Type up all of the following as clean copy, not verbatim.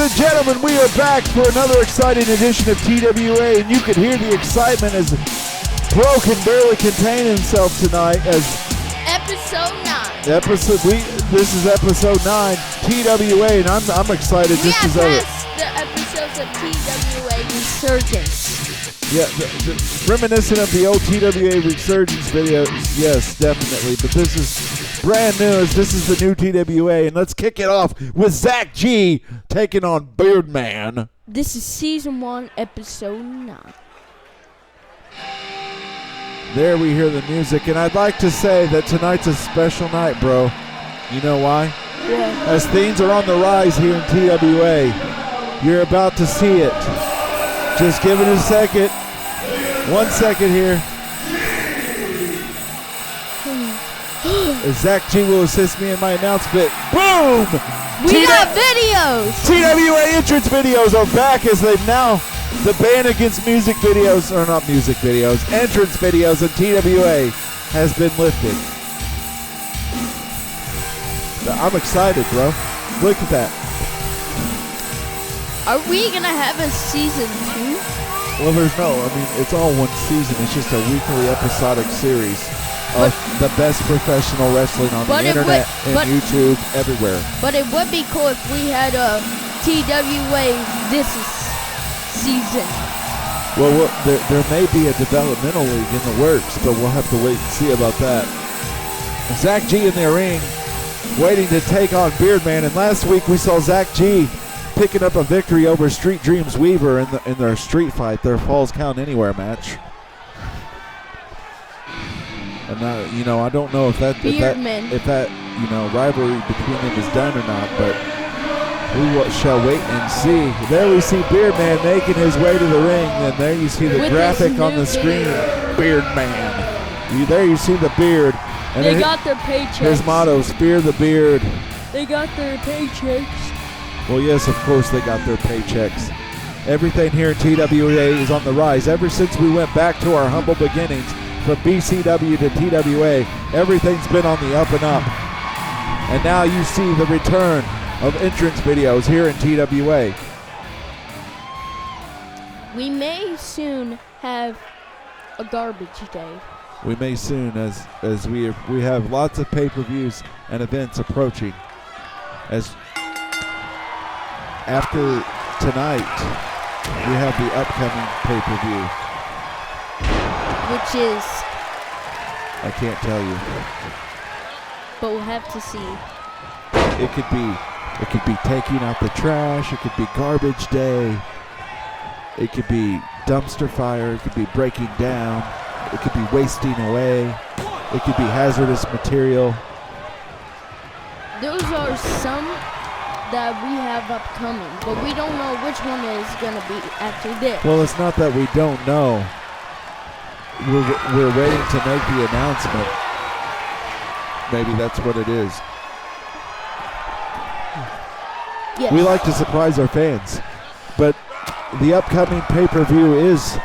and gentlemen, we are back for another exciting edition of TWA, and you can hear the excitement as Bro can barely contain himself tonight as Episode 9. This is episode 9, TWA, and I'm excited just as ever. The episodes of TWA Resurgence. Yeah, reminiscent of the old TWA Resurgence videos, yes, definitely. But this is brand new, as this is the new TWA, and let's kick it off with Zach G taking on Beardman. This is Season 1, Episode 9. There we hear the music, and I'd like to say that tonight's a special night, bro. You know why? Yeah. As things are on the rise here in TWA, you're about to see it. Just give it a second. 1 second here. Zach G will assist me in my announcement. Boom! We got videos! TWA entrance videos are back as they've now, the ban against music videos, or not music videos, entrance videos in TWA has been lifted. I'm excited, bro. Look at that. Are we gonna have a Season 2? Well, it's all one season. It's just a weekly episodic series of the best professional wrestling on the internet and YouTube, everywhere. But it would be cool if we had a TWA this season. Well, there may be a developmental league in the works, but we'll have to wait and see about that. Zach G in the ring, waiting to take on Beardman. And last week we saw Zach G picking up a victory over Street Dreams Weaver in their street fight, their Falls Count Anywhere match. And I don't know if that rivalry between them is done or not, but we shall wait and see. There we see Beardman making his way to the ring, and there you see the graphic on the screen. Beardman. There you see the beard. And they got their paychecks. His motto, Spear the Beard. They got their paychecks. Well, yes, of course they got their paychecks. Everything here in TWA is on the rise. Ever since we went back to our humble beginnings from BCW to TWA, everything's been on the up and up. And now you see the return of entrance videos here in TWA. We may soon have a garbage day. We may soon, as we have lots of pay-per-views and events approaching. As after tonight, we have the upcoming pay-per-view, which is, I can't tell you, but we'll have to see. It could be taking out the trash. It could be garbage day. It could be dumpster fire. It could be breaking down. It could be wasting away. It could be hazardous material. Those are some that we have upcoming, but we don't know which one is going to be after this. Well, it's not that we don't know. We're waiting to make the announcement. Maybe that's what it is. Yes. We like to surprise our fans, but the upcoming pay-per-view is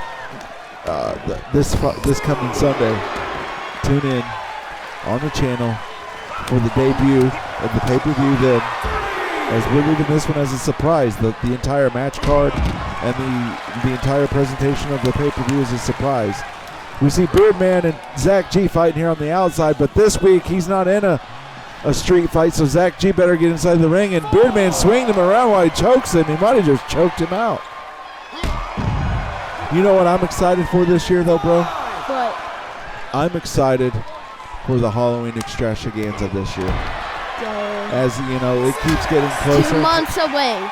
this coming Sunday. Tune in on the channel for the debut of the pay-per-view then, as we're leaving this one as a surprise. The entire match card and the entire presentation of the pay-per-view is a surprise. We see Beardman and Zach G fighting here on the outside, but this week he's not in a street fight, so Zach G better get inside the ring, and Beardman swinging him around while he chokes him. He might have just choked him out. You know what I'm excited for this year, though, bro? What? I'm excited for the Halloween extravaganza this year. As you know, it keeps getting closer. 2 months away.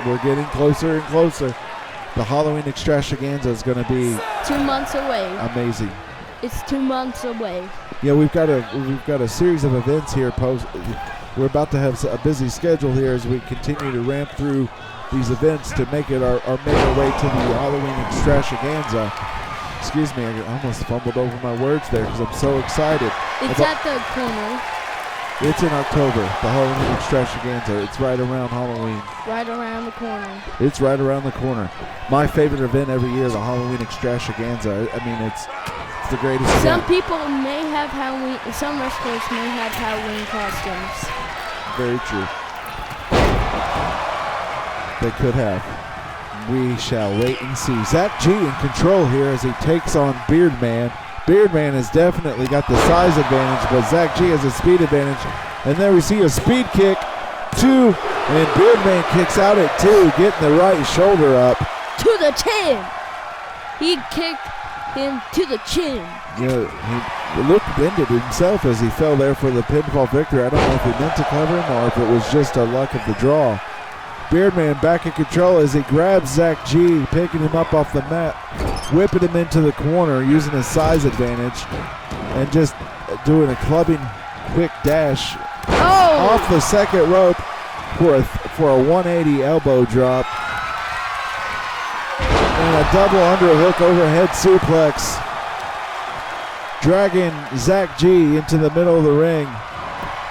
We're getting closer and closer. The Halloween extravaganza is going to be 2 months away. Amazing. It's 2 months away. Yeah, we've got a series of events here. We're about to have a busy schedule here as we continue to ramp through these events to make our way to the Halloween extravaganza. Excuse me, I almost fumbled over my words there because I'm so excited. It's at the corner. It's in October, the Halloween extravaganza. It's right around Halloween. Right around the corner. It's right around the corner. My favorite event every year, the Halloween extravaganza. I mean, it's the greatest event. Some people may have Halloween, some wrestlers may have Halloween costumes. Very true. They could have. We shall wait and see. Zach G in control here as he takes on Beardman. Beardman has definitely got the size advantage, but Zach G has a speed advantage. And then we see a speed kick, 2, and Beardman kicks out at 2, getting the right shoulder up. To the chin. He kicked him to the chin. Yeah, he looked winded himself as he fell there for the pinfall victory. I don't know if he meant to cover him or if it was just a luck of the draw. Beardman back in control as he grabs Zach G, picking him up off the mat, whipping him into the corner using his size advantage, and just doing a clubbing quick dash off the second rope for a 180 elbow drop. And a double underhook overhead suplex, dragging Zach G into the middle of the ring.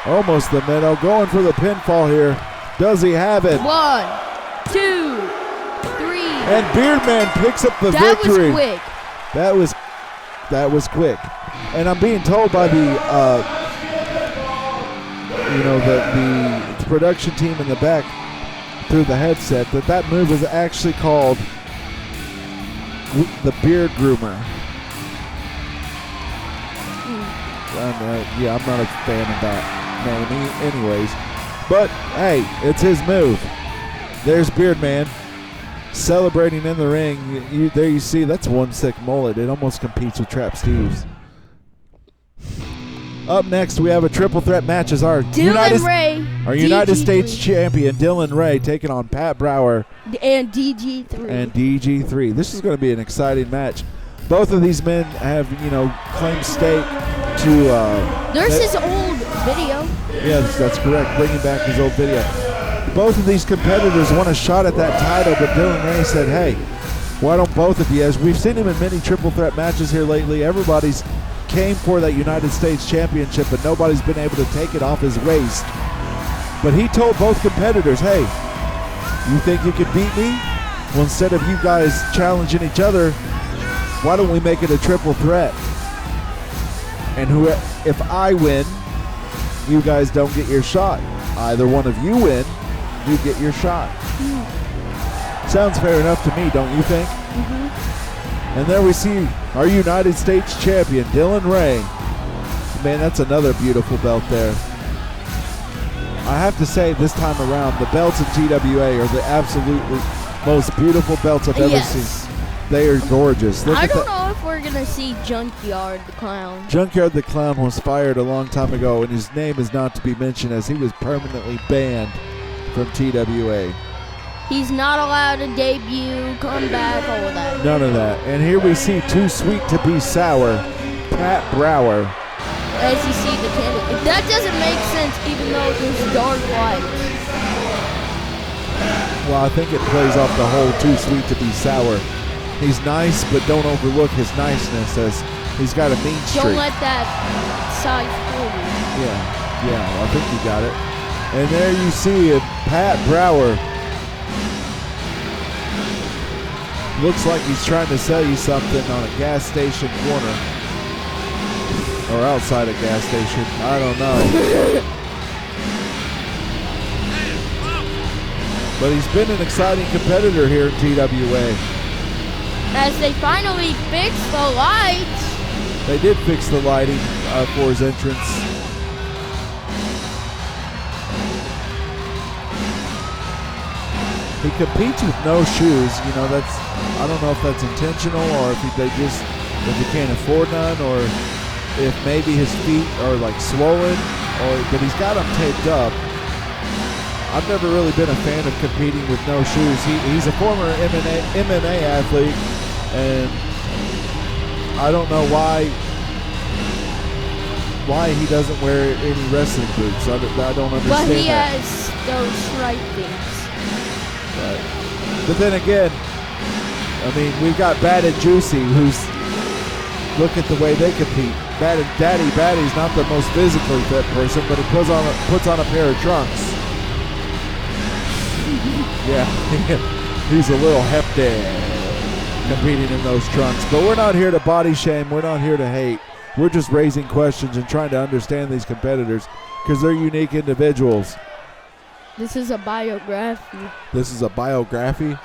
Almost the middle, going for the pinfall here. Does he have it? 1, 2, 3. And Beardman picks up the victory. That was quick. That was quick. And I'm being told by the the production team in the back through the headset that move was actually called the Beard Groomer. I'm not a fan of that name anyways. But, hey, it's his move. There's Beardman celebrating in the ring. There you see, that's one sick mullet. It almost competes with Trap Steve's. Up next, we have a triple threat match as our United States champion, Dylan Ray, taking on Pat Brower. And DG3. This is going to be an exciting match. Both of these men have, claimed stake to... There's his old video. Yes, that's correct. Bringing back his old video. Both of these competitors want a shot at that title, but Dylan Ray said, hey, why don't both of you? As we've seen him in many triple threat matches here lately, everybody's came for that United States Championship, but nobody's been able to take it off his waist. But he told both competitors, hey, you think you can beat me? Well, instead of you guys challenging each other, why don't we make it a triple threat? And if I win, you guys don't get your shot. Either one of you win, you get your shot. Sounds fair enough to me, don't you think? And there we see our United States champion, Dylan Ray. Man, that's another beautiful belt there. I have to say, this time around, the belts in TWA are the absolutely most beautiful belts I've ever seen. They are gorgeous. I don't know if we're going to see Junkyard the Clown. Junkyard the Clown was fired a long time ago, and his name is not to be mentioned as he was permanently banned from TWA. He's not allowed to debut, come back, all of that. None of that. And here we see Too Sweet to Be Sour, Pat Brower. As you see the candle. That doesn't make sense even though there's dark lights. Well, I think it plays off the whole Too Sweet to Be Sour. He's nice, but don't overlook his niceness as he's got a mean streak. Don't let that side fool you. Yeah, I think you got it. And there you see it, Pat Brower. Looks like he's trying to sell you something on a gas station corner. Or outside a gas station. I don't know. But he's been an exciting competitor here in TWA. As they finally fixed the lights. They did fix the lighting for his entrance. He competes with no shoes. I don't know if that's intentional or if he can't afford none, or if maybe his feet are like swollen, but he's got them taped up. I've never really been a fan of competing with no shoes. He's a former MMA athlete, and I don't know why he doesn't wear any wrestling boots. I don't understand that. But he has those stripe things. Right. But then again, I mean, we've got Bad and Juicy, who's, look at the way they compete. Daddy Batty's not the most physically fit person, but he puts on a pair of trunks. Yeah, he's a little hefty competing in those trunks. But we're not here to body shame. We're not here to hate. We're just raising questions and trying to understand these competitors because they're unique individuals. This is a biography. This is a biography?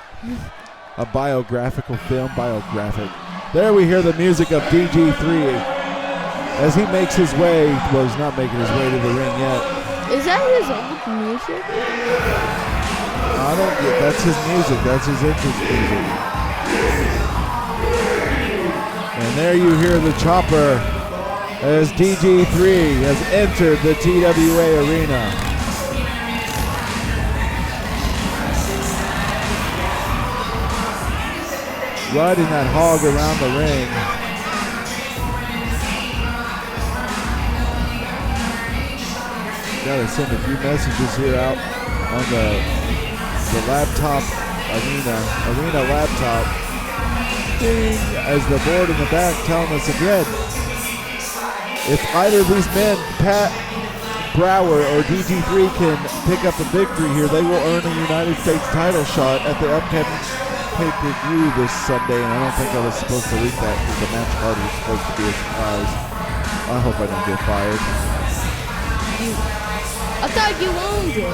A biographical film, biographic. There we hear the music of DG3 as he makes his way, well, he's not making his way to the ring yet. Is that his old music? I don't get, that's his music, that's his entrance music. And there you hear the chopper as DG3 has entered the TWA arena. Riding that hog around the ring. Gotta send a few messages here out on the laptop arena laptop. As the board in the back telling us again, if either of these men, Pat Brower or DG3, can pick up a victory here, they will earn a United States title shot at the upcoming pay-per-view this Sunday, and I don't think I was supposed to leak that because the match card was supposed to be a surprise. I hope I don't get fired. I thought you owned it.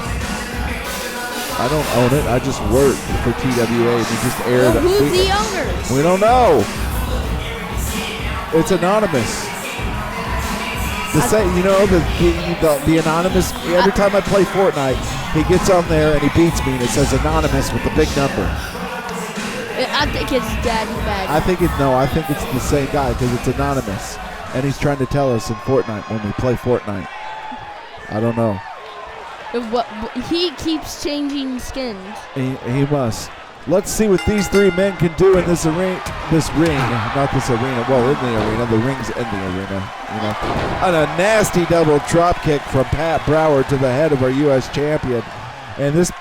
I don't own it. I just work for TWA. We just aired. Well, who's the owner? We don't know. It's anonymous. The anonymous. Every time I play Fortnite, he gets on there and he beats me, and it says anonymous with the big number. I think it's Daddy Bag. I think it's the same guy because it's anonymous, and he's trying to tell us in Fortnite when we play Fortnite. I don't know. He keeps changing skins. He must. Let's see what these three men can do in this arena. Not this arena. Well, in the arena. The ring's in the arena. You know. And a nasty double drop kick from Pat Brower to the head of our U.S. champion. And this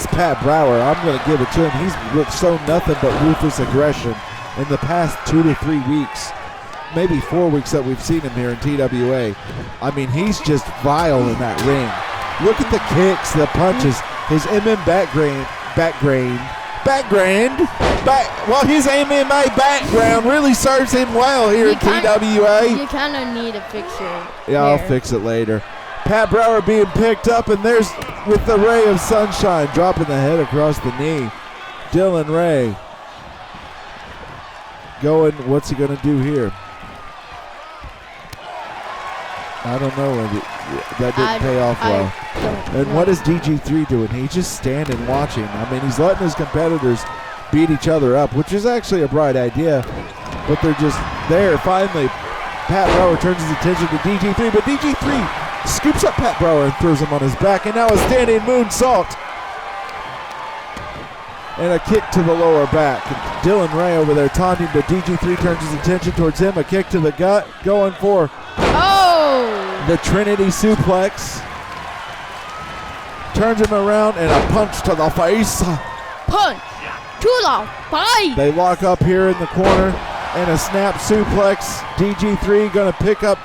Pat Brower, I'm going to give it to him. He's shown nothing but ruthless aggression in the past 2 to 3 weeks, maybe 4 weeks that we've seen him here in TWA. I mean, he's just vile in that ring. Look at the kicks, the punches, his MMA his MMA background really serves him well here in TWA. You kind of need a fixer. Yeah, I'll fix it later. Pat Brower being picked up, and there's with the ray of sunshine dropping the head across the knee. Dylan Ray going, what's he going to do here? I don't know. That didn't pay off well. And what is DG3 doing? He's just standing watching. I mean, he's letting his competitors beat each other up, which is actually a bright idea, but they're just there. Finally, Pat Brower turns his attention to DG3, but DG3 scoops up Pat Brower and throws him on his back, and now a standing moonsault. And a kick to the lower back. And Dylan Ray over there taunting, but DG3 turns his attention towards him. A kick to the gut, going for the Trinity suplex. Turns him around, and a punch to the face. Punch to the face. They lock up here in the corner, and a snap suplex. DG3 going to pick up.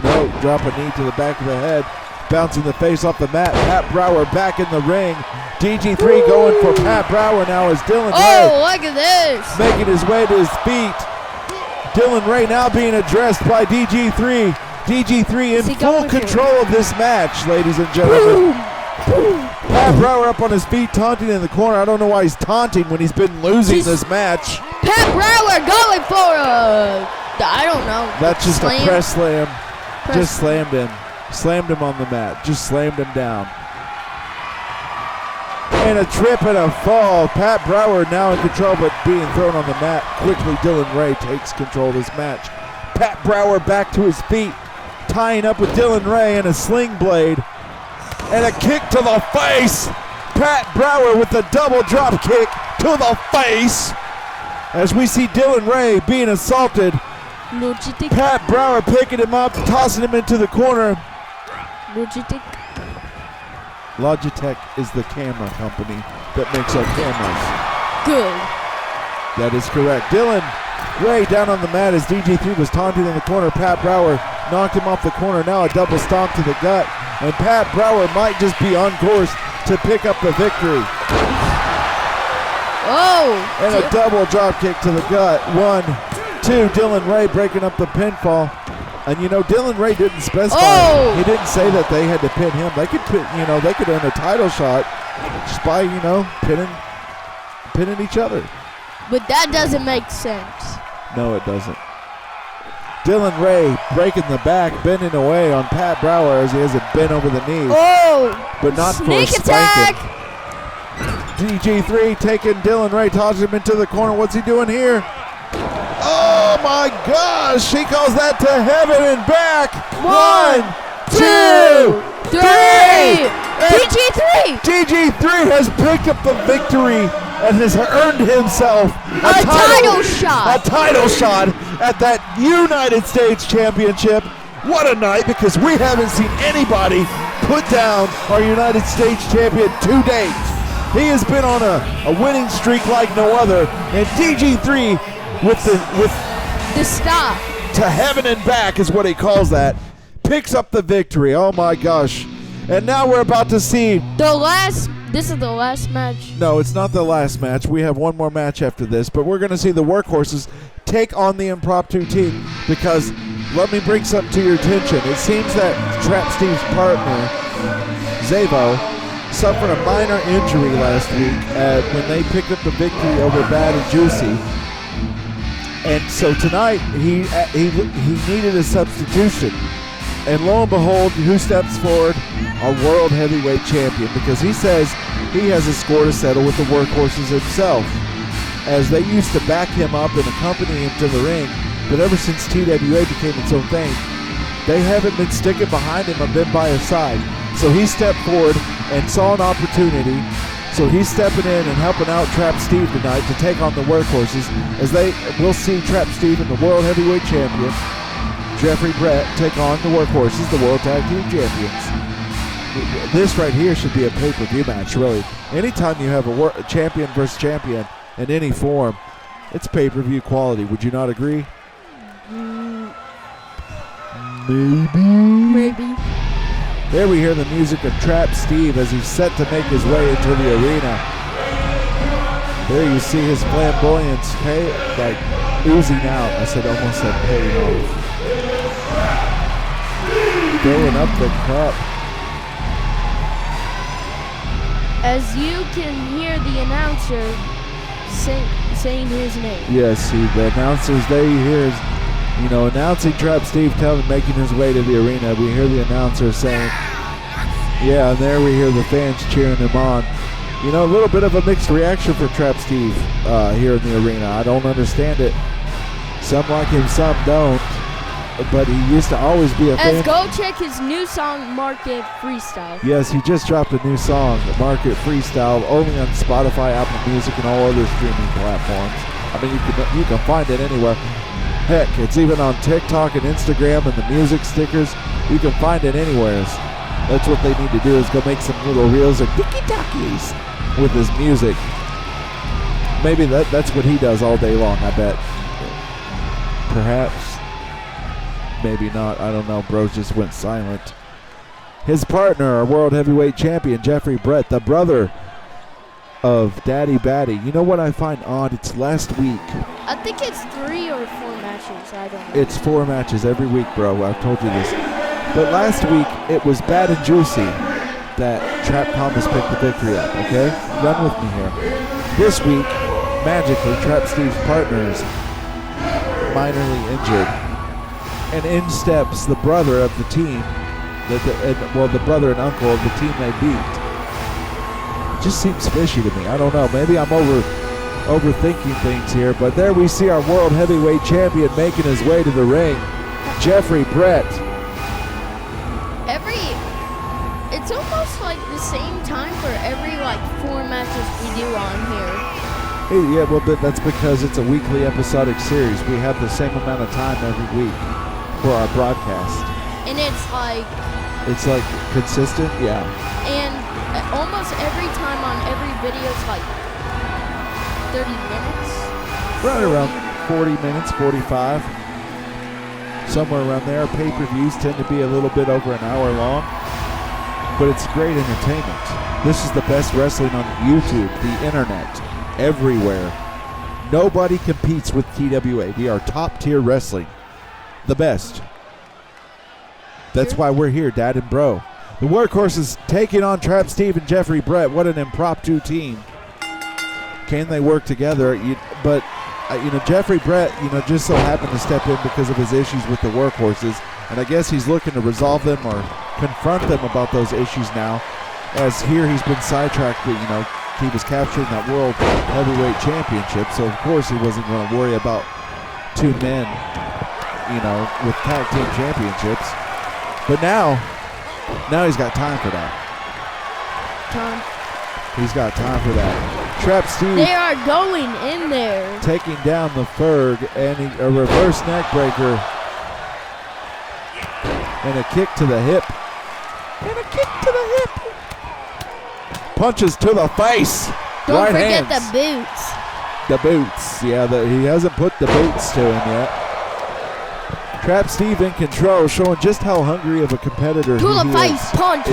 No, drop a knee to the back of the head. Bouncing the face off the mat. Pat Brower back in the ring. DG3 going for Pat Brower now as Dylan Ray. Oh, look at this. Making his way to his feet. Dylan Ray now being addressed by DG3. DG3 in full control of this match, ladies and gentlemen. Pat Brower up on his feet, taunting in the corner. I don't know why he's taunting when he's been losing this match. Pat Brower going for I don't know. That's just a press slam. Just slammed him. Slammed him on the mat. Just slammed him down. And a trip and a fall. Pat Brower now in control, but being thrown on the mat. Quickly, Dylan Ray takes control of this match. Pat Brower back to his feet, tying up with Dylan Ray and a sling blade. And a kick to the face. Pat Brower with the double drop kick to the face. As we see Dylan Ray being assaulted. Logitech. Pat Brower picking him up, tossing him into the corner. Logitech is the camera company that makes our cameras. Good. That is correct. Dylan Ray down on the mat as DG3 was taunting in the corner. Pat Brower knocked him off the corner. Now a double stomp to the gut. And Pat Brower might just be on course to pick up the victory. Oh! And a double drop kick to the gut. 1, 2. Dylan Ray breaking up the pinfall. And Dylan Ray didn't specify. Oh! He didn't say that they had to pin him. They could pin, they could earn a title shot just by, pinning each other. But that doesn't make sense. No, it doesn't. Dylan Ray breaking the back, bending away on Pat Brower as he has it bent over the knees. Oh! But not Sneak for a attack! spanking. DG3 taking Dylan Ray, tosses him into the corner. What's he doing here? Oh my gosh! She calls that to heaven and back. 1, 2, 3. DG3. DG3 has picked up the victory and has earned himself A title shot. A title shot at that United States Championship. What a night, because we haven't seen anybody put down our United States champion to date. He has been on a winning streak like no other, and DG3 with the stop to heaven and back is what he calls that, picks up the victory. Oh my gosh. And now we're about to see this is the last match. No, it's not the last match. We have one more match after this, but we're going to see the Workhorses take on the impromptu team, because let me bring something to your attention. It seems that Trap Steve's partner, Zavo, suffered a minor injury last week when they picked up the victory over Bad and Juicy. And so tonight, he needed a substitution. And lo and behold, who steps forward? Our World Heavyweight Champion, because he says he has a score to settle with the Workhorses himself, as they used to back him up and accompany him to the ring. But ever since TWA became its own thing, they haven't been sticking behind him or been by his side. So he stepped forward and saw an opportunity. So he's stepping in and helping out Trap Steve tonight to take on the Workhorses, as we'll see Trap Steve and the World Heavyweight Champion, Jeffrey Brett, take on the Workhorses, the World Tag Team Champions. This right here should be a pay-per-view match, really. Anytime you have a champion versus champion in any form, it's pay-per-view quality. Would you not agree? Maybe. There we hear the music of Trap Steve as he's set to make his way into the arena. There you see his flamboyance oozing out. Almost said paying off. Filling up the cup. As you can hear the announcer saying his name. Yes, the announcers, they hear announcing Trap Steve making his way to the arena. We hear the announcer saying, yeah, and there we hear the fans cheering him on. A little bit of a mixed reaction for Trap Steve here in the arena. I don't understand it. Some like him, some don't. But he used to always be a fan. Go check his new song, Market Freestyle. Yes, he just dropped a new song, Market Freestyle, only on Spotify, Apple Music, and all other streaming platforms. I mean, you can find it anywhere. Heck, it's even on TikTok and Instagram and the music stickers. You can find it anywhere. That's what they need to do, is go make some little reels of tiki-takis with his music. Maybe that's what he does all day long, I bet. Perhaps. Maybe not. I don't know. Bros just went silent. His partner, our World Heavyweight Champion, Jeffrey Brett, the brother of Daddy Batty. You know what I find odd? It's last week. I think it's 3 or 4 matches. I don't know. It's 4 matches every week, bro. I've told you this. But last week, it was Bad and Juicy that Trap Thomas picked the victory up, okay? Run with me here. This week, magically, Trap Steve's partners minorly injured. And in steps the brother of the team, the brother and uncle of the team they beat. It just seems fishy to me. I don't know. Maybe I'm overthinking things here, but there we see our World Heavyweight Champion making his way to the ring, Jeffrey Brett. It's almost like the same time for every 4 matches we do on here. Yeah, well, that's because it's a weekly episodic series. We have the same amount of time every week for our broadcast. And it's consistent, yeah. And almost every time on every video is 30 minutes. Right around 40 minutes, 45. Somewhere around there. Pay-per-views tend to be a little bit over an hour long. But it's great entertainment. This is the best wrestling on YouTube, the internet, everywhere. Nobody competes with TWA. We are top-tier wrestling. The best. That's why we're here, Dad and Bro. The Workhorses taking on Trap Steve and Jeffrey Brett. What an impromptu team. Can they work together? Jeffrey Brett, just so happened to step in because of his issues with the Workhorses. And I guess he's looking to resolve them or confront them about those issues now. As here he's been sidetracked, he was capturing that World Heavyweight Championship. So, of course, he wasn't going to worry about two men, with tag team championships. But now he's got time for that. He's got time for that. Trap Steve. They are going in there. Taking down the Ferg and a reverse neck breaker. And a kick to the hip. Punches to the face. Don't right forget hands. the boots. The boots. Yeah, he hasn't put the boots to him yet. Trap Steve in control, showing just how hungry of a competitor to he the face. is. Punch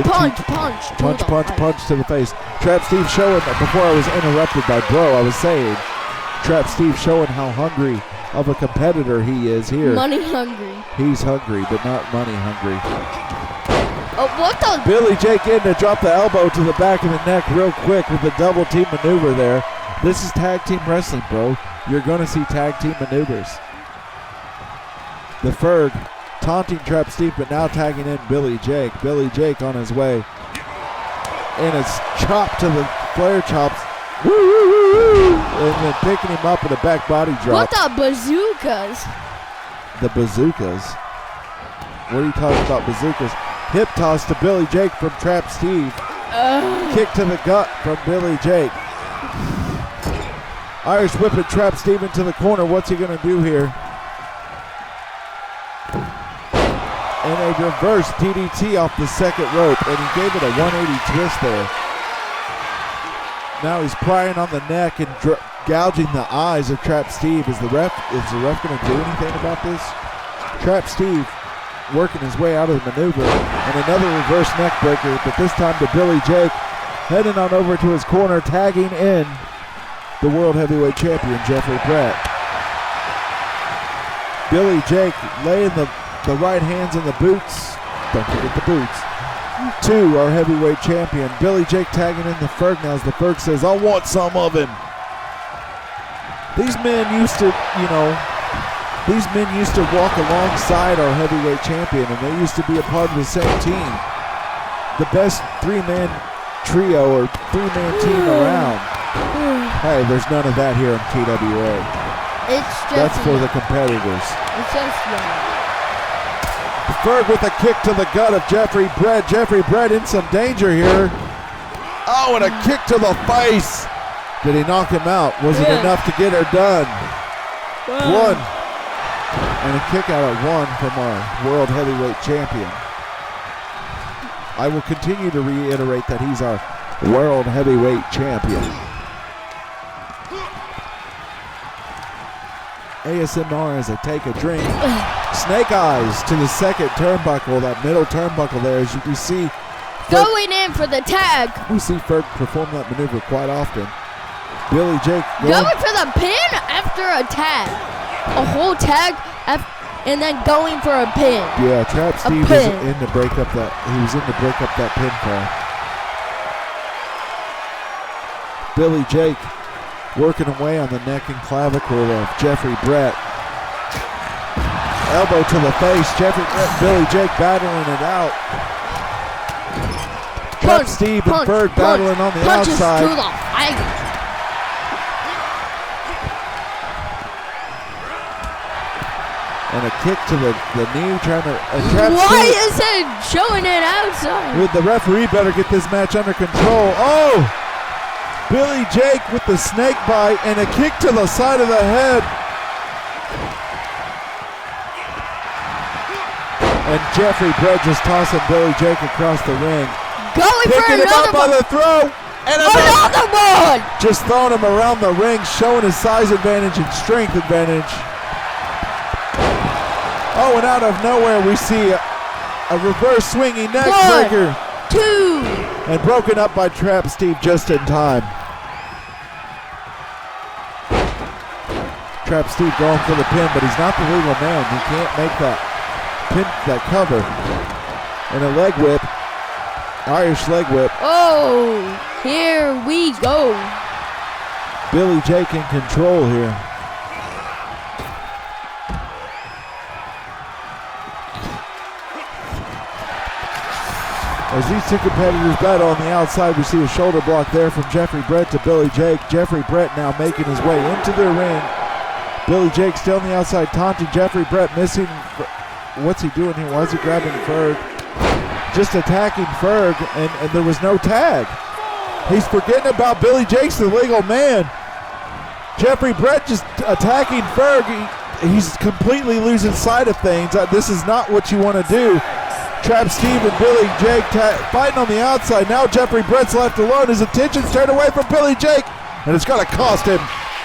to the face. Trap Steve showing, before I was interrupted by Bro, I was saying, Trap Steve showing how hungry of a competitor he is here. Money hungry. He's hungry, but not money hungry. Oh, what the? Billy Jake in to drop the elbow to the back of the neck real quick with the double team maneuver there. This is tag team wrestling, bro. You're going to see tag team maneuvers. The Ferg taunting Trap Steve, but now tagging in Billy Jake. Billy Jake on his way. And it's chopped to the flare chops. Woo, woo, woo, woo. And then picking him up in a back body drop. What the bazookas? The bazookas? What are you talking about, bazookas? Hip toss to Billy Jake from Trap Steve. Kick to the gut from Billy Jake. Irish whipping Trap Steve into the corner. What's he going to do here? And a reverse DDT off the second rope, and he gave it a 180 twist there. Now he's prying on the neck and gouging the eyes of Trap Steve. Is the ref going to do anything about this? Trap Steve working his way out of the maneuver, and another reverse neck breaker, but this time to Billy Jake, heading on over to his corner, tagging in the World Heavyweight Champion, Jeffrey Brett. Billy Jake laying the right hands in the boots. Don't forget the boots. To our heavyweight champion. Billy Jake tagging in the Ferg now as the Ferg says, I want some of him. These men used to walk alongside our heavyweight champion, and they used to be a part of the same team. The best three-man trio or three-man team around. Hey, there's none of that here in TWA. That's for the competitors. It's just Ferg with a kick to the gut of Jeffrey Brett. Jeffrey Brett in some danger here. Oh, and a kick to the face. Did he knock him out? Was it enough to get her done? One. And a kick out at one from our World Heavyweight Champion. I will continue to reiterate that he's our World Heavyweight Champion. ASMR as I take a drink. Snake eyes to the second turnbuckle, that middle turnbuckle there. As you can see, going in for the tag. We see Ferg perform that maneuver quite often. Billy Jake going for the pin after a tag. A whole tag and then going for a pin. Yeah, Trap Steve was in to break up that. He was in to break up that pinfall. Billy Jake working away on the neck and clavicle of Jeffrey Brett. Elbow to the face. Jeffrey Brett, Billy Jake battling it out. Trap Steve and Ferg battling on the outside. To the eye. And a kick to the knee, trying to. Why is it showing it outside? With the referee better get this match under control. Oh! Billy Jake with the snake bite and a kick to the side of the head. And Jeffrey Brett just tossing Billy Jake across the ring. Going for Picking him up by the throat. And another one! Just throwing him around the ring, showing his size advantage and strength advantage. Oh, and out of nowhere we see a reverse swinging neck breaker. 1, 2. And broken up by Trap Steve just in time. Trap Steve going for the pin, but he's not the legal man. He can't make that pin, that cover. and a leg whip. Irish leg whip. Oh, here we go. Billy Jake in control here. As these two competitors battle on the outside, we see a shoulder block there from Jeffrey Brett to Billy Jake. Jeffrey Brett now making his way into the ring. Billy Jake still on the outside, taunting Jeffrey Brett, missing. What's he doing here? Why is he grabbing Ferg? Just attacking Ferg, and there was no tag. He's forgetting about Billy Jake's the legal man. Jeffrey Brett just attacking Ferg. He's completely losing sight of things. This is not what you want to do. Trap Steve and Billy Jake fighting on the outside. Now Jeffrey Brett's left alone. His attention's turned away from Billy Jake, and it's going to cost him,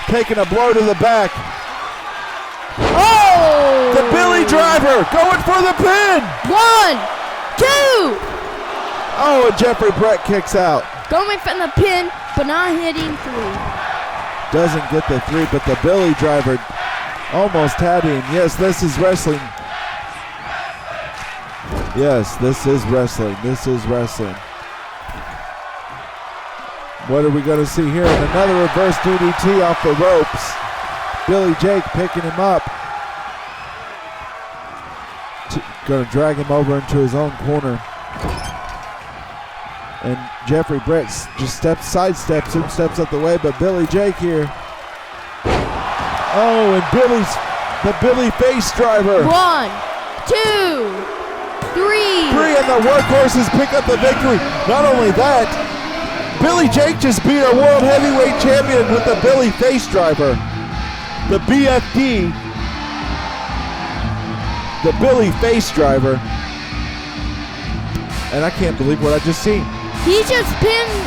taking a blow to the back. Oh! The Billy Driver going for the pin. 1, 2. Oh, and Jeffrey Brett kicks out. Going for the pin, but not hitting 3. Doesn't get the 3, but the Billy Driver almost had him. Yes, this is wrestling. Yes, this is wrestling. This is wrestling. What are we going to see here? And another reverse DDT off the ropes. Billy Jake picking him up. Going to drag him over into his own corner. And Jeffrey Brett just sidesteps him, steps up the way, but Billy Jake here. Oh, and the Billy face driver. 1, 2, 3. 3, and the Workhorses pick up the victory. Not only that, Billy Jake just beat our World Heavyweight Champion with the Billy face driver. The BFD. The Billy face driver. And I can't believe what I just seen. He just pinned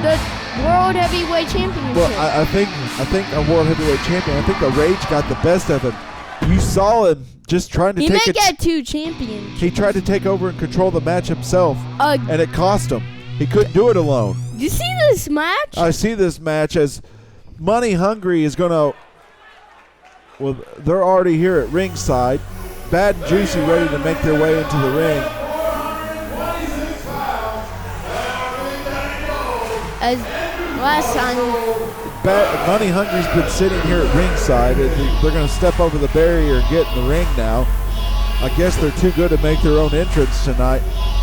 the World Heavyweight Championship. Well, I think a World Heavyweight Champion. I think the rage got the best of him. You saw him just trying to he take may it. get 2 champions. He tried to take over and control the match himself, and it cost him. He couldn't do it alone. You see this match? I see this match as Money Hungry is going to. Well, they're already here at ringside. Bad and Juicy ready to make their way into the ring. As last time, Money Hungry's been sitting here at ringside, and they're going to step over the barrier and get in the ring now. I guess they're too good to make their own entrance tonight.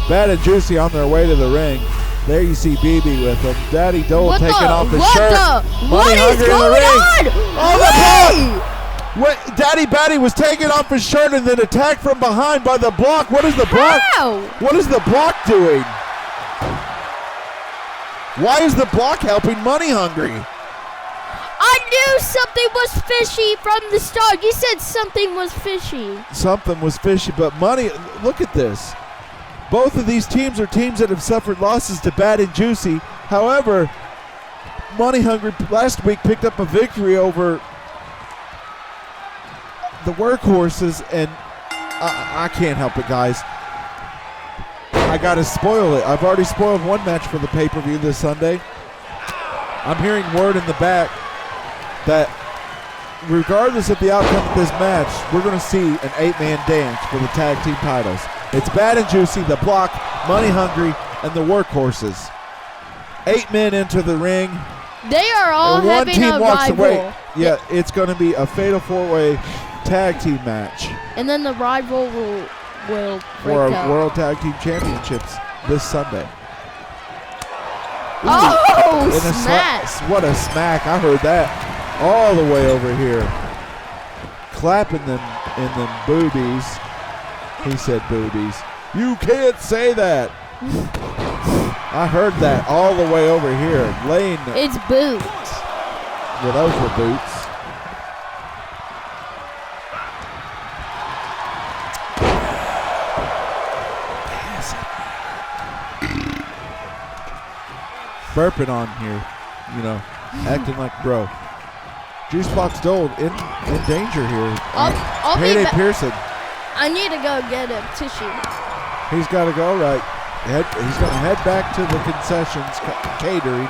Bad and Juicy on their way to the ring. There you see BB with them. Daddy Dole taking off his shirt. What is going on? Oh, the block! Daddy Batty was taking off his shirt and then attacked from behind by the block. What is the block? How? What is the block doing? Why is the block helping Money Hungry? I knew something was fishy from the start. You said something was fishy. Something was fishy, but Money, look at this. Both of these teams are teams that have suffered losses to Bad and Juicy. However, Money Hungry last week picked up a victory over the Workhorses, and I can't help it, guys. I got to spoil it. I've already spoiled one match for the pay-per-view this Sunday. I'm hearing word in the back that regardless of the outcome of this match, we're going to see an 8-man dance for the tag team titles. It's Bad and Juicy, the Block, Money Hungry, and the Workhorses. 8 men enter the ring. They are all and one having team a walks rival. away. Yeah, it's going to be a fatal 4-way tag team match And then the rival will for break our up. World Tag Team Championships this Sunday. Oh, And a smack. what a smack. I heard that all the way over here. Clapping them in them boobies. He said boobies. You can't say that. I heard that all the way over here. Laying. It's boots. Well, those were boots. Burping on here, acting like bro. Juicebox Dole in danger here. I'll be Payday back. Pearson. I need to go get a tissue. He's got to go right. He's going to head back to the concessions catering,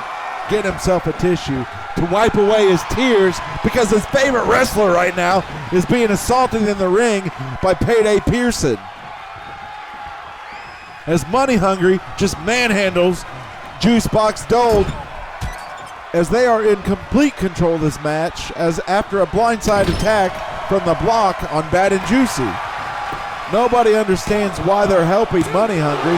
get himself a tissue to wipe away his tears because his favorite wrestler right now is being assaulted in the ring by Payday Pearson. as Money Hungry just manhandles Juicebox Gold as they are in complete control of this match as after a blindside attack from the block on Bad and Juicy. Nobody understands why they're helping Money Hungry.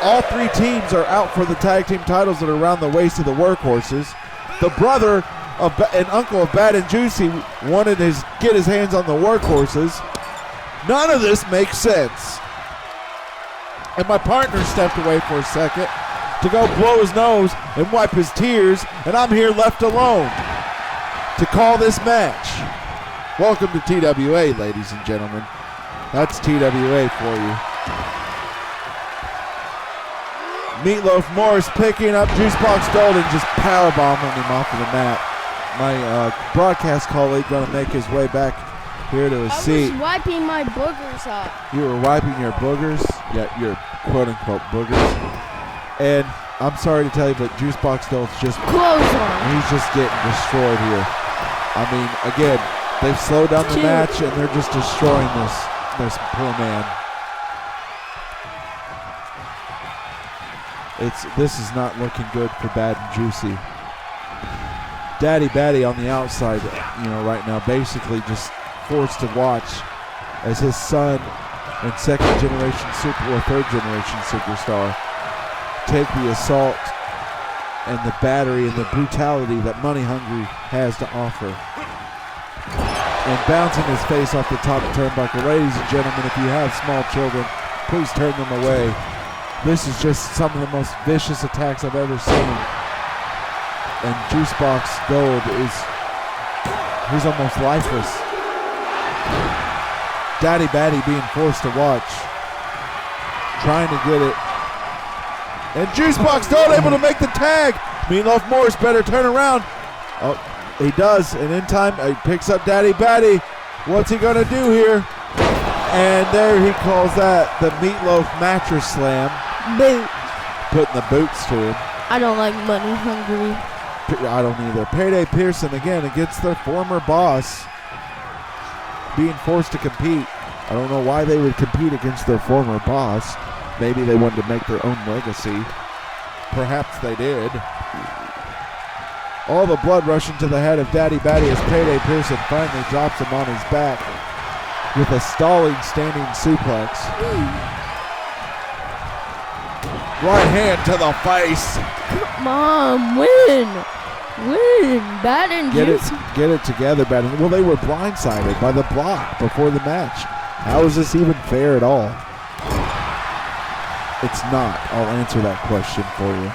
All three teams are out for the tag team titles that are around the waist of the Workhorses. The brother of and uncle of Bad and Juicy wanted to get his hands on the Workhorses. None of this makes sense. And my partner stepped away for a second to go blow his nose and wipe his tears, and I'm here left alone to call this match. Welcome to TWA, ladies and gentlemen. That's TWA for you. Meatloaf Morris picking up Juicebox Gold and just powerbombing him off of the mat. My broadcast colleague going to make his way back here to his seat. I was wiping my boogers off. You were wiping your boogers? Yeah, your quote-unquote boogers. And I'm sorry to tell you, but Juicebox Gold's just... Clothes on. He's just getting destroyed here. I mean, again, they've slowed down the match, and they're just destroying this poor man. This is not looking good for Bad and Juicy. Daddy Batty on the outside, right now, basically just forced to watch as his son and third generation superstar take the assault and the battery and the brutality that Money Hungry has to offer. And bouncing his face off the top turnbuckle. Ladies and gentlemen, if you have small children, please turn them away. This is just some of the most vicious attacks I've ever seen. And Juicebox Gold he's almost lifeless. Daddy Batty being forced to watch. Trying to get it. And Juicebox Gold able to make the tag. Meatloaf Morris better turn around. Oh, he does. And in time, he picks up Daddy Batty. What's he going to do here? And there he calls that the Meatloaf Mattress Slam. Boot. Putting the boots to him. I don't like Money Hungry. I don't either. Payday Pearson again against their former boss. Being forced to compete. I don't know why they would compete against their former boss. Maybe they wanted to make their own legacy. Perhaps they did. All the blood rushing to the head of Daddy Batty as Payday Pearson finally drops him on his back with a stalling standing suplex. Right hand to the face. Come on, win. Bad and Juicy. Get it together, Bad. Well, they were blindsided by the block before the match. How is this even fair at all? It's not. I'll answer that question for you.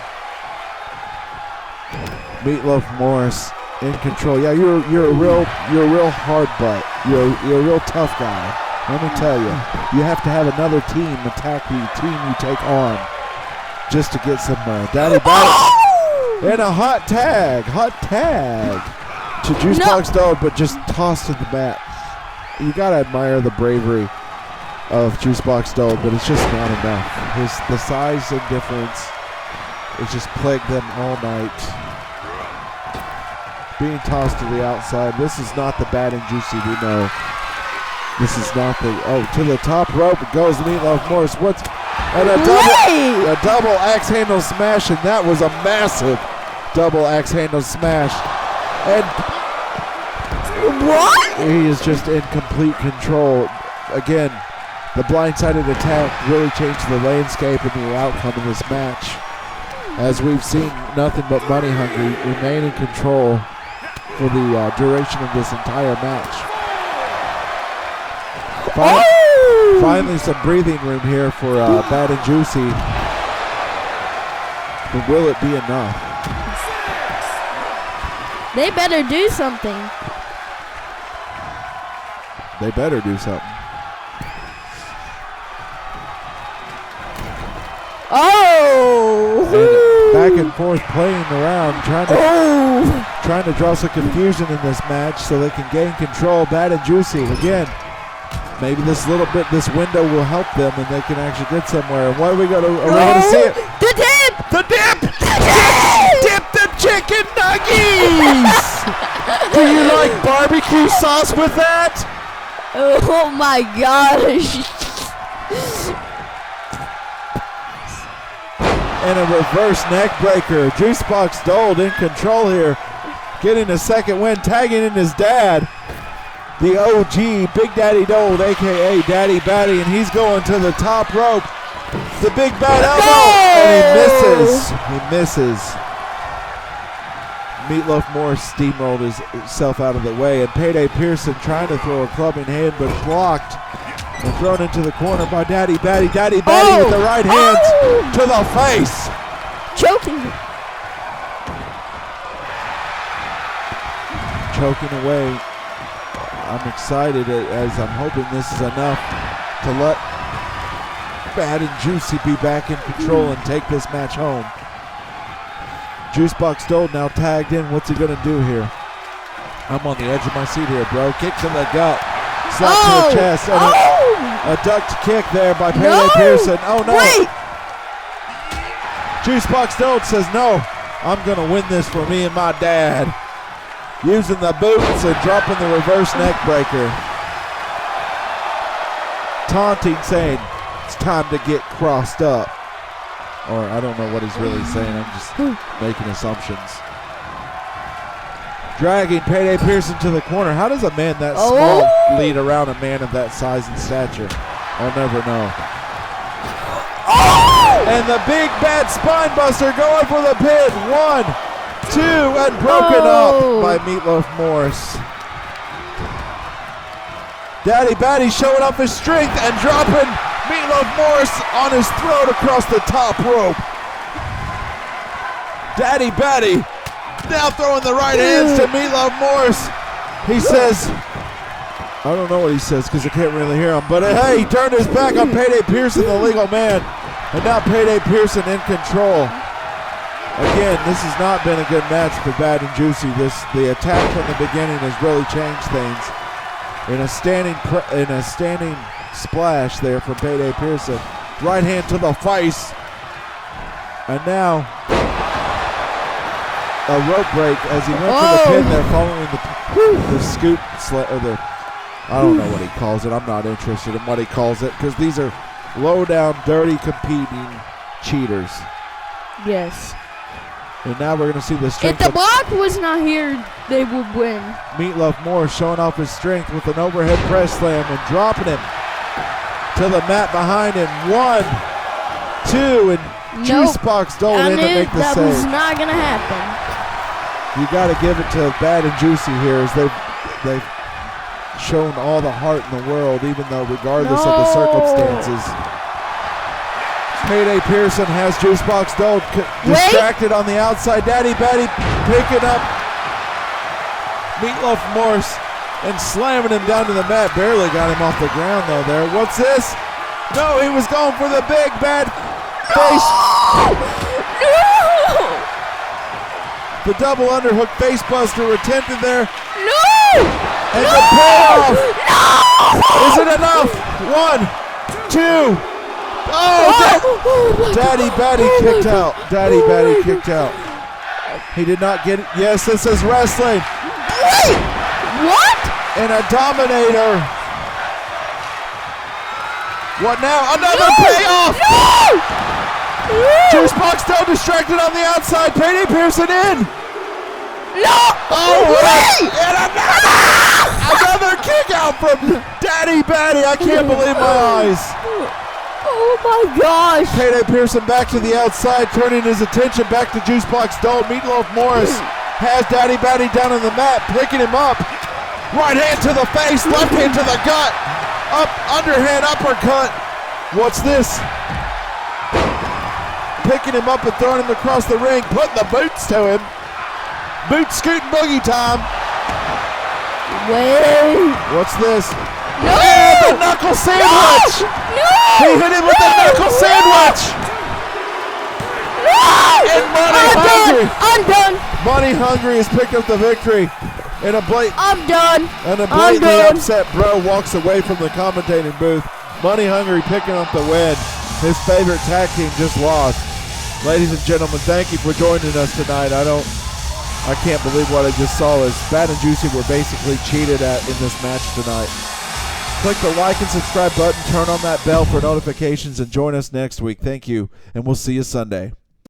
Meatloaf Morris in control. Yeah, you're a real hard butt. You're a real tough guy. Let me tell you, you have to have another team attack the team you take on just to get some Daddy Batty. And a hot tag to Juicebox Gold, but just tossed to the mat. You gotta admire the bravery of Juicebox Gold, but it's just not enough. The size and difference has just plagued them all night. Being tossed to the outside. This is not the Bad and Juicy we know. This is not to the top rope goes Meatloaf Morris. And a double axe handle smash, and that was a massive double axe handle smash. And what? He is just in complete control. Again, the blindsided attack really changed the landscape and the outcome of this match. As we've seen nothing but Money Hungry remain in control for the duration of this entire match. Finally, some breathing room here for Bad and Juicy. But will it be enough? They better do something. They better do something. Oh! And back and forth playing around, trying to draw some confusion in this match so they can gain control. Bad and Juicy again. Maybe this window will help them and they can actually get somewhere. And what are we going to see it? The dip! The dip! Dip the chicken nuggets! Do you like barbecue sauce with that? Oh my gosh. And a reverse neck breaker. Juicebox Gold in control here. Getting a second win, tagging in his dad. The OG, Big Daddy Dold, a.k.a. Daddy Batty, and he's going to the top rope. The big bad elbow, and he misses. Meatloaf Morris steamrolled himself out of the way, and Payday Pearson trying to throw a clubbing hand, but blocked and thrown into the corner by Daddy Batty. Daddy Batty with the right hand to the face. Choking away. I'm excited as I'm hoping this is enough to let Bad and Juicy be back in control and take this match home. Juicebox Gold now tagged in. What's he gonna do here? I'm on the edge of my seat here, bro. Kick to the gut. Slap to the chest. And a ducked kick there by Payday Pearson. Oh no. Wait. Juicebox Gold says no. I'm gonna win this for me and my dad. Using the boots and dropping the reverse neck breaker. Taunting, saying it's time to get crossed up. Or I don't know what he's really saying. I'm just making assumptions. Dragging Payday Pearson to the corner. How does a man that small lead around a man of that size and stature? I'll never know. And the big bad spine buster going for the pin. 1, 2, and broken up by Meatloaf Morris. Daddy Batty showing off his strength and dropping Meatloaf Morris on his throat across the top rope. Daddy Batty now throwing the right hands to Meatloaf Morris. He says, I don't know what he says because I can't really hear him, but hey, he turned his back on Payday Pearson, the legal man, and now Payday Pearson in control. Again, this has not been a good match for Bad and Juicy. The attack from the beginning has really changed things. In a standing splash there from Payday Pearson. Right hand to the face. And now a rope break as he went to the pin there following the scoop or the, I don't know what he calls it. I'm not interested in what he calls it because these are low down, dirty, competing cheaters. Yes. And now we're going to see the strength. If the block was not here, they would win. Meatloaf Morris showing off his strength with an overhead press slam and dropping him to the mat behind him. 1, 2, and Juicebox Gold in to make the save. That was not going to happen. You got to give it to Bad and Juicy here as they've shown all the heart in the world, even though regardless of the circumstances. Payday Pearson has Juicebox Gold distracted on the outside. Daddy Batty picking up Meatloaf Morris and slamming him down to the mat. Barely got him off the ground though there. What's this? No, he was going for the big bad face. No! The double underhook face buster attempted there. No! And the payoff. No! Is it enough? 1, 2. Daddy Batty kicked out. Daddy Batty kicked out. He did not get it. Yes, this is wrestling. Wait! What? And a Dominator. What now? Another payoff! No! Juicebox Gold distracted on the outside. Payday Pearson in. No! Oh, wait! And another kick out from Daddy Batty. I can't believe my eyes. Oh my gosh! Payday Pearson back to the outside, turning his attention back to Juicebox Gold. Meatloaf Morris has Daddy Batty down on the mat, picking him up. Right hand to the face, left hand to the gut. Up, underhand uppercut. What's this? Picking him up and throwing him across the ring, putting the boots to him. Boot scooting boogie time. Wait. What's this? No! And the knuckle sandwich! No! He hit him with the knuckle sandwich! No! And Money Hungry! I'm done! Money Hungry has picked up the victory. And a I'm done! And a blatantly upset bro walks away from the commentating booth. Money Hungry picking up the win. His favorite tag team just lost. Ladies and gentlemen, thank you for joining us tonight. I can't believe what I just saw. As Bad and Juicy were basically cheated at in this match tonight. Click the like and subscribe button, turn on that bell for notifications, and join us next week. Thank you, and we'll see you Sunday.